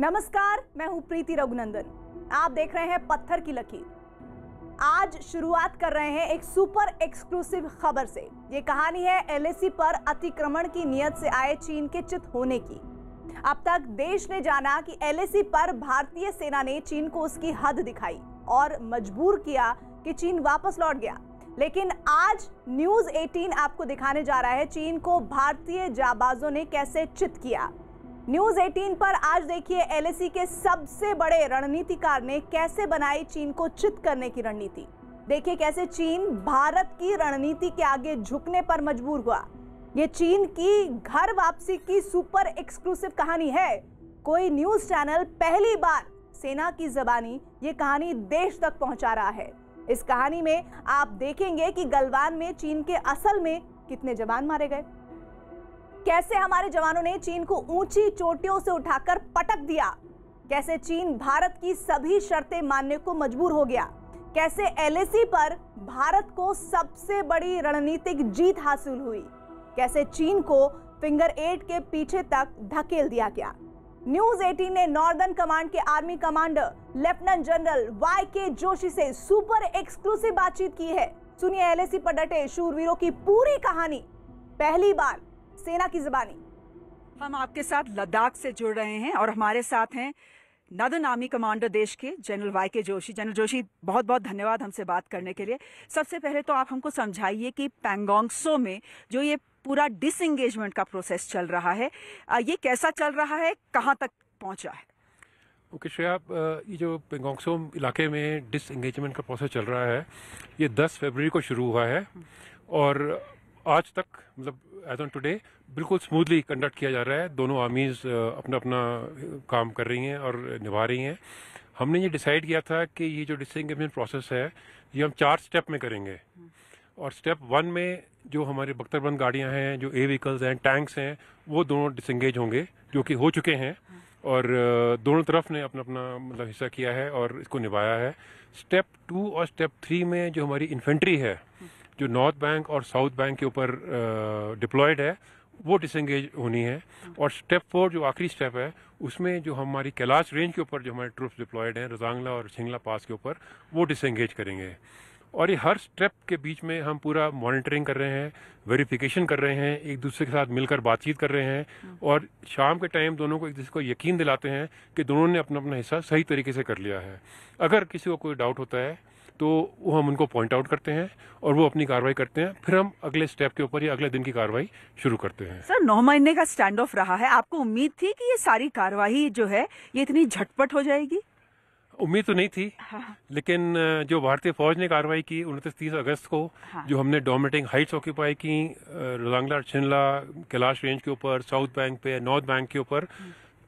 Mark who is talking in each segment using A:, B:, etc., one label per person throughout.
A: नमस्कार, मैं हूं प्रीति रघुनंदन। आप देख रहे हैं पत्थर की लकीर। आज शुरुआत कर रहे हैं एक सुपर एक्सक्लूसिव खबर से। ये कहानी है एलएसी पर अतिक्रमण की नीयत से आए चीन के चित होने की। अब तक देश ने जाना कि एलएसी पर भारतीय सेना ने चीन को उसकी हद दिखाई और मजबूर किया कि चीन वापस लौट गया। लेकिन आज न्यूज 18 आपको दिखाने जा रहा है चीन को भारतीय जाबाजों ने कैसे चित किया। न्यूज 18 पर आज देखिए एलएसी के सबसे बड़े रणनीतिकार ने कैसे बनाई चीन को चित करने की रणनीति। देखिए कैसे चीन भारत की रणनीति के आगे झुकने पर मजबूर हुआ। ये चीन की घर वापसी की सुपर एक्सक्लूसिव कहानी है। कोई न्यूज चैनल पहली बार सेना की ज़बानी ये कहानी देश तक पहुंचा रहा है। इस कहानी में आप देखेंगे कि गलवान में चीन के असल में कितने जवान मारे गए, कैसे हमारे जवानों ने चीन को ऊंची चोटियों से उठाकर पटक दिया, कैसे चीन भारत की सभी शर्तें मानने को मजबूर हो गया, कैसे एलएसी पर भारत को सबसे बड़ी रणनीतिक जीत हासिल हुई, कैसे चीन को फिंगर 8 के पीछे तक धकेल दिया गया। न्यूज 18 ने नॉर्दर्न कमांड के army commander lieutenant general Y K. Joshi से सुपर एक्सक्लूसिव बातचीत की है। सुनिए एलएसी पर डटे शूरवीरों की पूरी कहानी, पहली बार सेना की ज़बानी।
B: हम आपके साथ लद्दाख से जुड़ रहे हैं और हमारे साथ हैं नॉर्दर्न आर्मी कमांडर देश के general Y K. Joshi. General Joshi, बहुत बहुत धन्यवाद हमसे बात करने के लिए। सबसे पहले तो आप हमको समझाइए कि पैंगोंग त्सो में जो ये पूरा डिसएंगेजमेंट का प्रोसेस चल रहा है, ये कैसा चल रहा है, कहाँ तक पहुँचा है?
C: ओके श्रेया, ये जो पैंगोंग त्सो इलाके में डिसएंगेजमेंट का प्रोसेस चल रहा है, ये 10 फरवरी को शुरू हुआ है और आज तक मतलब एज ऑन टुडे बिल्कुल स्मूथली कंडक्ट किया जा रहा है। दोनों आर्मीज अपना अपना काम कर रही हैं और निभा रही हैं। हमने ये डिसाइड किया था कि ये जो डिसएंगेजमेंट प्रोसेस है ये हम 4 स्टेप में करेंगे और स्टेप 1 में जो हमारी बख्तरबंद गाड़ियां हैं, जो ए व्हीकल्स हैं, टैंक्स हैं, वो दोनों डिसएंगेज होंगे, जो कि हो चुके हैं और दोनों तरफ ने अपना अपना मतलब हिस्सा किया है और इसको निभाया है। स्टेप 2 और स्टेप 3 में जो हमारी इन्फेंट्री है जो नॉर्थ बैंक और साउथ बैंक के ऊपर डिप्लॉयड है वो डिसएंगेज होनी है। और स्टेप 4 जो आखिरी स्टेप है उसमें जो हमारी कैलाश रेंज के ऊपर जो हमारे ट्रूप्स डिप्लॉयड हैं रजांगला और छिंगला पास के ऊपर, वो डिसएंगेज करेंगे। और ये हर स्टेप के बीच में हम पूरा मॉनिटरिंग कर रहे हैं, वेरिफिकेशन कर रहे हैं, एक दूसरे के साथ मिलकर बातचीत कर रहे हैं और शाम के टाइम दोनों को एक दूसरे को यकीन दिलाते हैं कि दोनों ने अपना अपना हिस्सा सही तरीके से कर लिया है। अगर किसी को कोई डाउट होता है तो वो हम उनको पॉइंट आउट करते हैं और वो अपनी कार्रवाई करते हैं, फिर हम अगले स्टेप के ऊपर या अगले दिन की कार्रवाई शुरू करते हैं।
B: सर, 9 महीने का स्टैंड ऑफ रहा है, आपको उम्मीद थी कि ये सारी कार्रवाई जो है ये इतनी झटपट हो जाएगी?
C: उम्मीद तो नहीं थी, लेकिन जो भारतीय फौज ने कार्रवाई की 29-30 अगस्त को, जो हमने डोमिनेटिंग हाइट्स ऑक्यूपाई की रजांगला और छिंदला कैलाश रेंज के ऊपर, साउथ बैंक पे, नॉर्थ बैंक के ऊपर,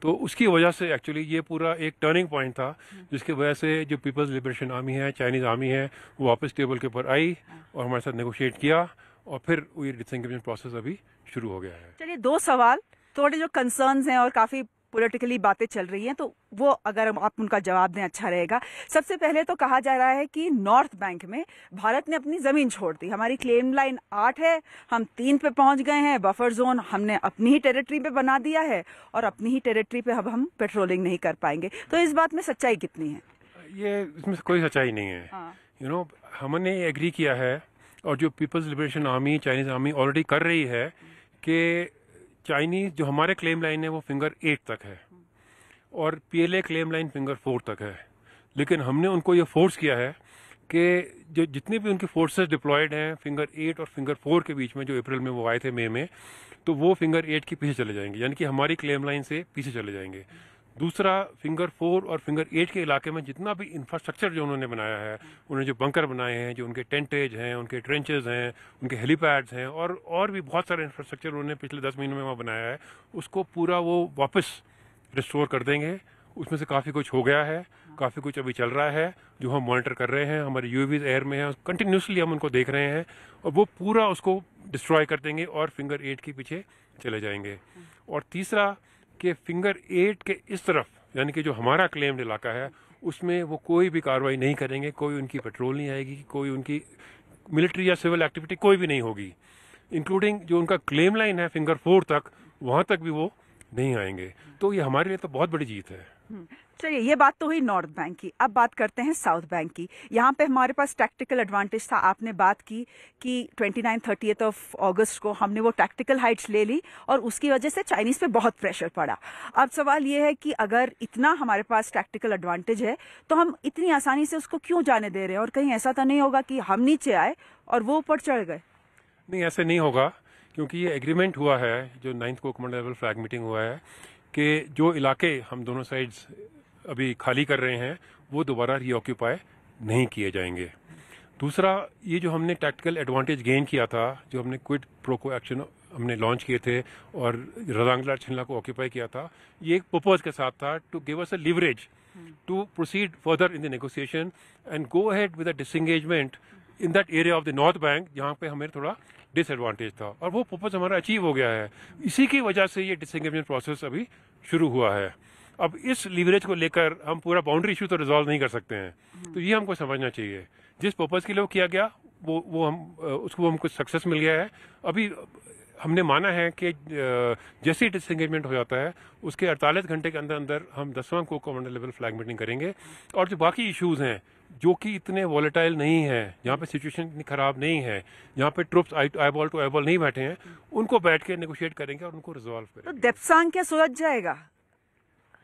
C: तो उसकी वजह से एक्चुअली ये पूरा एक टर्निंग पॉइंट था जिसकी वजह से जो पीपल्स लिबरेशन आर्मी है, चाइनीज आर्मी है, वो वापस टेबल के ऊपर आई और हमारे साथ नेगोशिएट किया और फिर ये डिसएंगेजमेंट प्रोसेस अभी शुरू हो गया है।
B: चलिए, 2 सवाल, थोड़े जो कंसर्न्स हैं और काफी पॉलिटिकली बातें चल रही हैं, तो वो अगर आप उनका जवाब दें अच्छा रहेगा। सबसे पहले तो कहा जा रहा है कि नॉर्थ बैंक में भारत ने अपनी जमीन छोड़ दी। हमारी क्लेम लाइन 8 है, हम 3 पे पहुंच गए हैं। बफर जोन हमने अपनी ही टेरिटरी पे बना दिया है और अपनी ही टेरिटरी पे अब हम पेट्रोलिंग नहीं कर पाएंगे। तो इस बात में सच्चाई कितनी है?
C: ये इसमें कोई सच्चाई नहीं है। यू नो, हमने ये एग्री किया है और जो people's liberation army, Chinese army already कर रही है कि चाइनीज जो हमारे क्लेम लाइन है वो फिंगर 8 तक है और पीएलए क्लेम लाइन फिंगर 4 तक है। लेकिन हमने उनको ये फोर्स किया है कि जो जितने भी उनकी फोर्सेस डिप्लॉयड हैं फिंगर 8 और फिंगर 4 के बीच में, जो अप्रैल में वो आए थे, मई में, तो वो फिंगर 8 के पीछे चले जाएंगे, यानी कि हमारी क्लेम लाइन से पीछे चले जाएंगे। दूसरा, फिंगर 4 और फिंगर 8 के इलाके में जितना भी इंफ्रास्ट्रक्चर जो उन्होंने बनाया है, उन्होंने जो बंकर बनाए हैं, जो उनके टेंटेज हैं, उनके ट्रेंचेज हैं, उनके हेलीपैड्स हैं और भी बहुत सारे इंफ्रास्ट्रक्चर उन्होंने पिछले 10 महीनों में वहाँ बनाया है, उसको पूरा वो वापस रिस्टोर कर देंगे। उसमें से काफ़ी कुछ हो गया है, काफ़ी कुछ अभी चल रहा है जो हम मॉनिटर कर रहे हैं। हमारे यूएवीज एयर में हैं, कंटिन्यूसली हम उनको देख रहे हैं और वो पूरा उसको डिस्ट्रॉय कर देंगे और फिंगर 8 के पीछे चले जाएंगे। और तीसरा कि फिंगर 8 के इस तरफ, यानी कि जो हमारा क्लेम्ड इलाका है, उसमें वो कोई भी कार्रवाई नहीं करेंगे, कोई उनकी पेट्रोल नहीं आएगी, कोई उनकी मिलिट्री या सिविल एक्टिविटी कोई भी नहीं होगी, इंक्लूडिंग जो उनका क्लेम लाइन है फिंगर 4 तक, वहाँ तक भी वो नहीं आएंगे। तो ये हमारे लिए तो बहुत बड़ी जीत है।
B: चलिए, ये बात तो हुई नॉर्थ बैंक की। अब बात करते हैं साउथ बैंक की। यहाँ पे हमारे पास टैक्टिकल एडवांटेज था। आपने बात की कि 29-30 ऑफ अगस्त को हमने वो टैक्टिकल हाइट्स ले ली और उसकी वजह से चाइनीज पे बहुत प्रेशर पड़ा। अब सवाल ये है कि अगर इतना हमारे पास टैक्टिकल एडवांटेज है तो हम इतनी आसानी से उसको क्यों जाने दे रहे हैं? और कहीं ऐसा तो नहीं होगा कि हम नीचे आए और वो ऊपर चढ़ गए?
C: नहीं, ऐसे नहीं होगा, क्योंकि ये एग्रीमेंट हुआ है, जो 9th को कमांडर लेवल फ्लैग मीटिंग हुआ है, कि जो इलाके हम दोनों साइड्स अभी खाली कर रहे हैं वो दोबारा रीऑक्यूपाई नहीं किए जाएंगे। दूसरा, ये जो हमने टैक्टिकल एडवांटेज गेन किया था, जो हमने क्विड प्रो को एक्शन हमने लॉन्च किए थे और रजांगला छिनला को ऑक्यूपाई किया था, ये एक पर्पज के साथ था, to give us a leverage to proceed further in the negotiation and go ahead with a disengagement in that area of the north bank जहाँ पे हमें थोड़ा डिसएडवांटेज था, और वो पर्पज हमारा अचीव हो गया है। इसी की वजह से ये डिसएंगेजमेंट प्रोसेस अभी शुरू हुआ है। अब इस लीवरेज को लेकर हम पूरा बाउंड्री इशू तो रिजॉल्व नहीं कर सकते हैं, तो ये हमको समझना चाहिए। जिस पर्पज के लिए वो किया गया वो हम उसको हमको सक्सेस मिल गया है। अभी हमने माना है कि जैसे ही डिसएंगेजमेंट हो जाता है उसके 48 घंटे के अंदर अंदर हम 10वां को कमांडर लेवल फ्लैग मीटिंग करेंगे, और जो बाकी इश्यूज हैं जो कि इतने वॉलेटाइल नहीं है, जहाँ पे सिचुएशन इतनी खराब नहीं है, जहाँ पे ट्रुप्स आईबॉल टू आईबॉल नहीं बैठे हैं, उनको बैठ के नेगोशिएट करेंगे और उनको रिजॉल्व करेंगे।
B: तो देप्सांग क्या सुलझ जाएगा?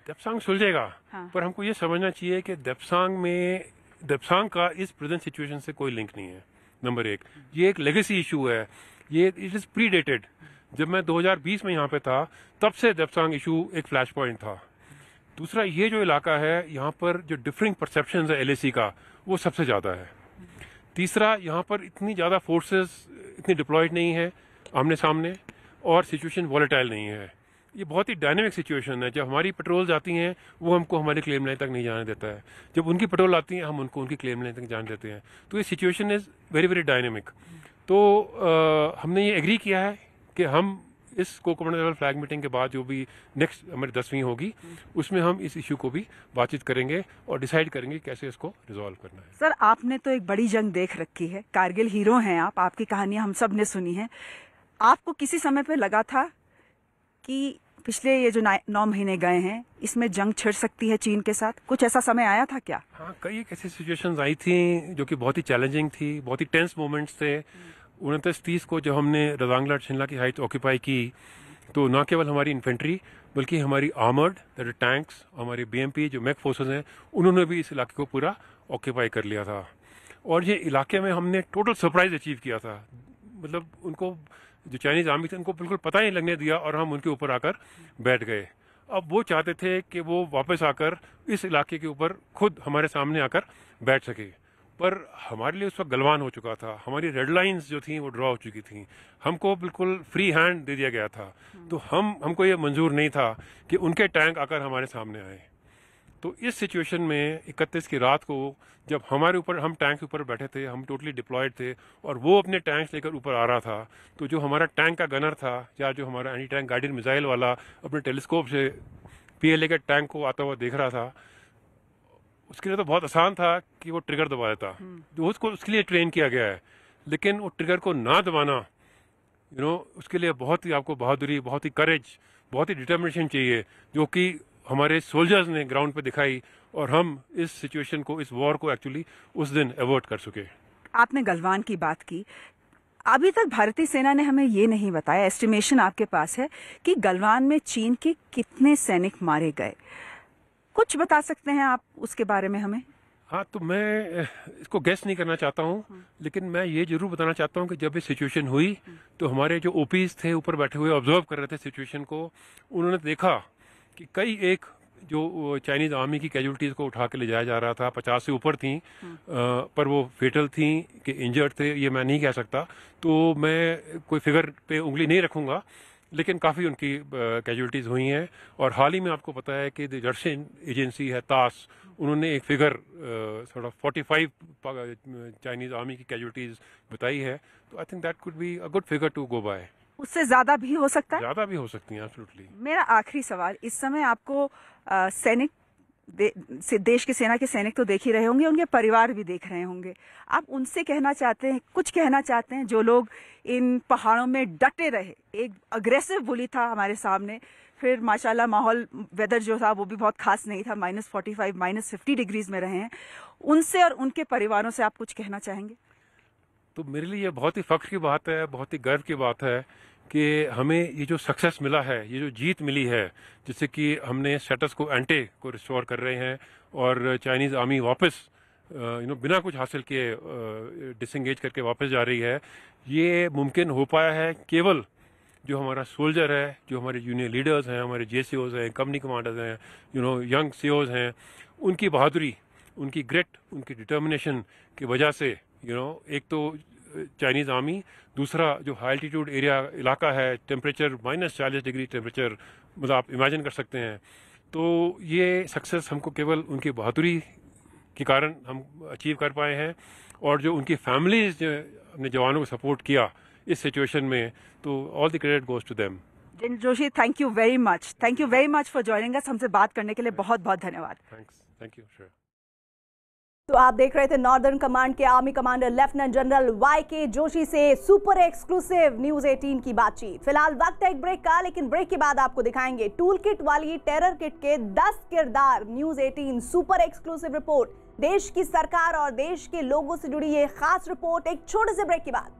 C: देप्सांग सुलझेगा,
B: हाँ।
C: पर हमको ये समझना चाहिए कि देप्सांग का इस प्रेजेंट सिचुएशन से कोई लिंक नहीं है। नंबर एक, ये एक लेगेसी इशू है, ये इट इज प्रीडेटेड। जब मैं 2020 में यहाँ पे था तब से देप्सांग इशू एक फ्लैश पॉइंट था। दूसरा, ये जो इलाका है यहाँ पर जो डिफरिंग परसेप्शन है एलएसी का वो सबसे ज़्यादा है। तीसरा, यहाँ पर इतनी ज़्यादा फोर्सेस इतनी डिप्लॉयड नहीं है आमने सामने, और सिचुएशन वॉलेटाइल नहीं है। ये बहुत ही डायनेमिक सिचुएशन है। जब हमारी पेट्रोल आती हैं वो हमको हमारे क्लेम लाइन तक नहीं जाने देता है, जब उनकी पेट्रोल आती है हम उनको उनकी क्लेम लाइन तक जाने देते हैं। तो ये situation is very very dynamic. तो हमने ये एग्री किया है कि हम इस को कमांडर लेवल फ्लैग मीटिंग के बाद जो भी नेक्स्ट हमारी 10वीं होगी उसमें हम इस इशू को भी बातचीत करेंगे और डिसाइड करेंगे कैसे इसको रिजॉल्व करना है।
B: सर, आपने तो एक बड़ी जंग देख रखी है, कारगिल हीरो हैं आप, आपकी कहानियां हम सब ने सुनी है। आपको किसी समय पे लगा था कि पिछले ये जो 9 महीने गए हैं इसमें जंग छिड़ सकती है चीन के साथ? कुछ ऐसा समय आया था क्या?
C: हाँ, कई एक ऐसी सिचुएशंस आई थी जो कि बहुत ही चैलेंजिंग थी, बहुत ही टेंस मोमेंट्स थे। 29-30 को जब हमने रजांगला छिनला की हाइट ऑक्यूपाई की, तो न केवल हमारी इन्फेंट्री बल्कि हमारी आर्मर्ड टैंक्स, हमारी बीएमपी जो मैक फोर्सेस हैं, उन्होंने भी इस इलाके को पूरा ऑक्यूपाई कर लिया था। और ये इलाके में हमने टोटल सरप्राइज अचीव किया था। मतलब उनको, जो चाइनीज आर्मी थे, उनको बिल्कुल पता नहीं लगने दिया और हम उनके ऊपर आकर बैठ गए। अब वो चाहते थे कि वो वापस आकर इस इलाके के ऊपर खुद हमारे सामने आकर बैठ सके, पर हमारे लिए उस वक्त गलवान हो चुका था। हमारी रेड लाइंस जो थी वो ड्रॉ हो चुकी थी, हमको बिल्कुल फ्री हैंड दे दिया गया था। तो हमको ये मंजूर नहीं था कि उनके टैंक आकर हमारे सामने आए। तो इस सिचुएशन में 31 की रात को जब हमारे ऊपर, हम टैंक के ऊपर बैठे थे, हम टोटली डिप्लॉयड थे और वो अपने टैंक्स लेकर ऊपर आ रहा था, तो जो हमारा टैंक का गनर था या जो हमारा एंटी टैंक गाइडेड मिसाइल वाला अपने टेलीस्कोप से पीएलए के टैंक को आता हुआ देख रहा था, उसके लिए तो बहुत आसान था कि वो ट्रिगर दबा देता, जो उसको उसके लिए ट्रेन किया गया है। लेकिन वो ट्रिगर को ना दबाना, उसके लिए बहुत ही आपको बहादुरी, बहुत ही करेज, बहुत ही डिटर्मिनेशन चाहिए, जो कि हमारे सोल्जर्स ने ग्राउंड पे दिखाई, और हम इस सिचुएशन को, इस वॉर को एक्चुअली उस दिन अवॉइड कर सके।
B: आपने गलवान की बात की। अभी तक भारतीय सेना ने हमें ये नहीं बताया, एस्टिमेशन आपके पास है कि गलवान में चीन के कितने सैनिक मारे गए? कुछ बता सकते हैं आप उसके बारे में हमें?
C: हाँ, तो मैं इसको गेस नहीं करना चाहता हूँ, लेकिन मैं ये जरूर बताना चाहता हूँ कि जब ये सिचुएशन हुई तो हमारे जो ओपीज थे ऊपर बैठे हुए ऑब्जर्व कर रहे थे सिचुएशन को, उन्होंने देखा कि कई एक जो चाइनीज आर्मी की कैजुअलिटीज को उठा के ले जाया जा रहा था, 50 से ऊपर थी, पर वो फेटल थी कि इंजर्ड थे, ये मैं नहीं कह सकता। तो मैं कोई फिगर पे उंगली नहीं रखूंगा, लेकिन काफ़ी उनकी कैजुअलिटीज हुई हैं। और हाल ही में आपको पता है कि रशियन एजेंसी है तास, उन्होंने एक फिगर 45 चाइनीज आर्मी की कैजुअलिटीज बताई है। तो I think that could be a good figure to go by.
B: उससे ज्यादा भी हो सकता है?
C: ज्यादा भी हो सकती है, एब्सोल्युटली।
B: मेरा आखिरी सवाल, इस समय आपको सैनिक देश की सेना के सैनिक तो देख ही रहे होंगे, उनके परिवार भी देख रहे होंगे, आप उनसे कहना चाहते हैं, कुछ कहना चाहते हैं, जो लोग इन पहाड़ों में डटे रहे? एक अग्रेसिव बुली था हमारे सामने, फिर माशाल्लाह माहौल, वेदर जो था वो भी बहुत खास नहीं था, -45 -50 डिग्रीज में रहे हैं। उनसे और उनके परिवारों से आप कुछ कहना चाहेंगे?
C: तो मेरे लिए ये बहुत ही फख्र की बात है, बहुत ही गर्व की बात है कि हमें ये जो सक्सेस मिला है, ये जो जीत मिली है, जिससे कि हमने स्टेटस को एंटे को रिस्टोर कर रहे हैं और चाइनीज़ आर्मी वापस बिना कुछ हासिल किए डिसंगेज करके वापस जा रही है। ये मुमकिन हो पाया है केवल जो हमारा सोल्जर है, जो हमारे जूनियर लीडर्स हैं, हमारे JCOs हैं, कंपनी कमांडर्स हैं, यंग CEOs हैं, उनकी बहादुरी, उनकी ग्रिट, उनकी डिटर्मिनेशन की वजह से एक तो चाइनीज़ आर्मी, दूसरा जो हाई एल्टीट्यूड एरिया इलाका है, टेम्परेचर -40 डिग्री टेम्परेचर, मतलब आप इमेजिन कर सकते हैं। तो ये सक्सेस हमको केवल उनकी बहादुरी के कारण हम अचीव कर पाए हैं, और जो उनकी फैमिलीज अपने जवानों को सपोर्ट किया इस सिचुएशन में, तो all the credit goes to them.
B: जिन Joshi, thank you very much for joining us. हमसे बात करने के लिए बहुत बहुत धन्यवाद।
C: Thank you. श्योर।
A: तो आप देख रहे थे नॉर्दर्न कमांड के army commander lieutenant general YK Joshi से सुपर एक्सक्लूसिव न्यूज 18 की बातचीत। फिलहाल वक्त है एक ब्रेक का, लेकिन ब्रेक के बाद आपको दिखाएंगे टूल किट वाली टेरर किट के 10 किरदार। न्यूज 18 सुपर एक्सक्लूसिव रिपोर्ट, देश की सरकार और देश के लोगों से जुड़ी ये खास रिपोर्ट एक छोटे से ब्रेक के बाद।